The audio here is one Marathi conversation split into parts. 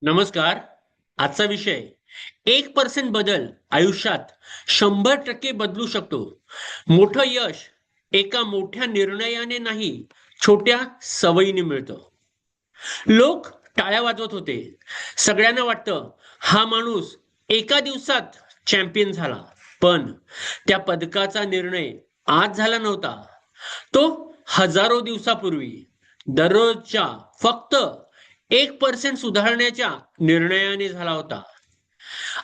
नमस्कार. आजचा विषय 1% बदल आयुष्यात 100% बदलू शकतो. मोठं यश एका मोठ्या निर्णयाने नाही, छोट्या सवयीने मिळतं. लोक टाळ्या वाजवत होते. सगळ्यांना वाटतं हा माणूस एका दिवसात चॅम्पियन झाला. पण त्या पदकाचा निर्णय आज झाला नव्हता. तो हजारो दिवसापूर्वी दररोजच्या फक्त 1% सुधारण्याच्या निर्णयाने झाला होता.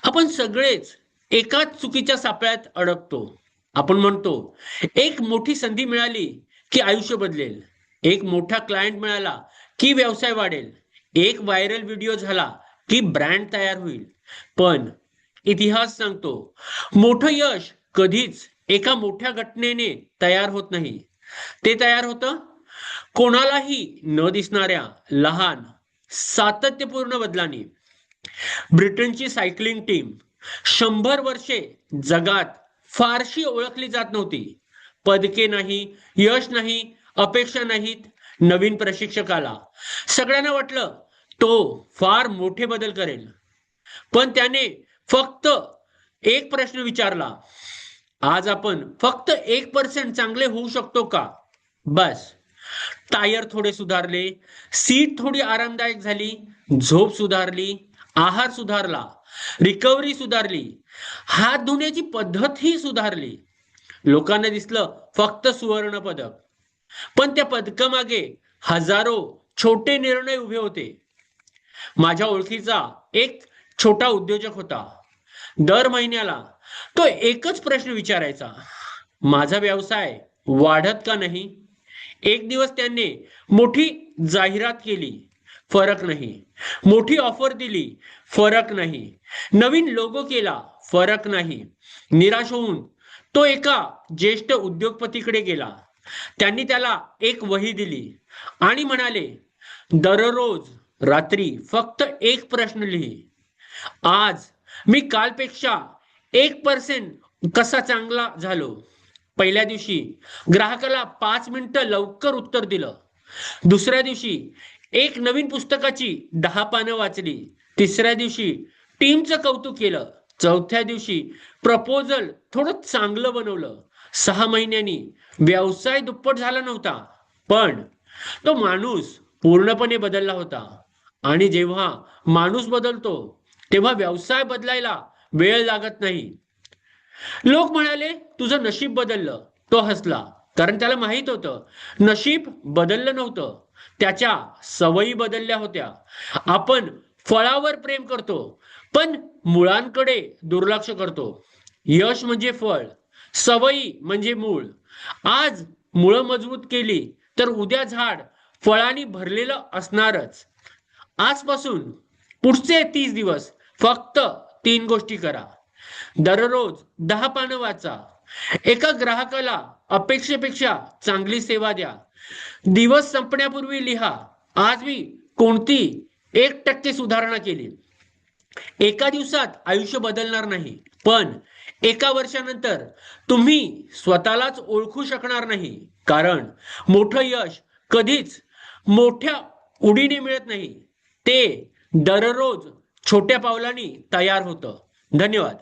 आपण सगळेच एकाच चुकीच्या सापळ्यात अडकतो. आपण म्हणतो एक मोठी संधी मिळाली की आयुष्य बदलेल, एक मोठा क्लायंट मिळाला की व्यवसाय वाढेल, एक व्हायरल व्हिडिओ झाला की ब्रँड तयार होईल. पण इतिहास सांगतो मोठं यश कधीच एका मोठ्या घटनेने तयार होत नाही. ते तयार होतं कोणालाही न दिसणाऱ्या लहान सातत्यपूर्ण बदलांनी. ब्रिटनची सायकलिंग टीम 100 वर्षे जगात फारशी ओळखली जात नव्हती. पदके नाही, यश नाही, अपेक्षा नाहीत. नवीन प्रशिक्षक आला. सगळ्यांना वाटलं तो फार मोठे बदल करेल. पण त्याने फक्त एक प्रश्न विचारला, आज आपण फक्त 1% चांगले होऊ शकतो का? बस. टायर थोडे सुधारले, सीट थोडी आरामदायक झाली, झोप सुधारली, आहार सुधारला, रिकव्हरी सुधारली, हात धुण्याची पद्धतही सुधारली. लोकांना दिसलं फक्त सुवर्ण पदक, पण त्या पदकामागे हजारो छोटे निर्णय उभे होते. माझ्या ओळखीचा एक छोटा उद्योजक होता. दर महिन्याला तो एकच प्रश्न विचारायचा, माझा व्यवसाय वाढत का नाही? एक दिवस त्यांनी मोठी जाहिरात केली, फरक नाही. मोठी ऑफर दिली, फरक नाही. नवीन लोगो केला, फरक नाही. निराश होऊन तो एका ज्येष्ठ उद्योगपतीकडे गेला. त्यांनी त्याला एक वही दिली आणि म्हणाले, दररोज रात्री फक्त एक प्रश्न लिही. आज मी कालपेक्षा 1% कसा चांगला झालो? पहिल्या दिवशी ग्राहकाला 5 मिनिटं लवकर उत्तर दिलं. दुसऱ्या दिवशी एक नवीन पुस्तकाची 10 पानं वाचली. तिसऱ्या दिवशी टीमचं कौतुक केलं. चौथ्या दिवशी प्रपोजल थोडं चांगलं बनवलं. 6 महिन्यांनी व्यवसाय दुप्पट झाला नव्हता, पण तो माणूस पूर्णपणे बदलला होता. आणि जेव्हा माणूस बदलतो तेव्हा व्यवसाय बदलायला वेळ लागत नाही. लोक म्हणाले तुझं नशीब बदललं. तो हसला, कारण त्याला माहित होतं नशीब बदललं नव्हतं, त्याच्या सवयी बदलल्या होत्या. आपण फळावर प्रेम करतो, पण मुळांकडे दुर्लक्ष करतो. यश म्हणजे फळ, सवयी म्हणजे मूळ. आज मुळं मजबूत केली तर उद्या झाड फळांनी भरलेलं असणारच. आजपासून पुढचे 30 दिवस फक्त 3 गोष्टी करा. दररोज 10 पानं वाचा. एका ग्राहकाला अपेक्षेपेक्षा चांगली सेवा द्या. दिवस संपण्यापूर्वी लिहा, आज मी कोणती 1% सुधारणा केली. एका दिवसात आयुष्य बदलणार नाही, पण एका वर्षानंतर तुम्ही स्वतःलाच ओळखू शकणार नाही. कारण मोठं यश कधीच मोठ्या उडीने मिळत नाही, ते दररोज छोट्या पावलांनी तयार होतं. धन्यवाद.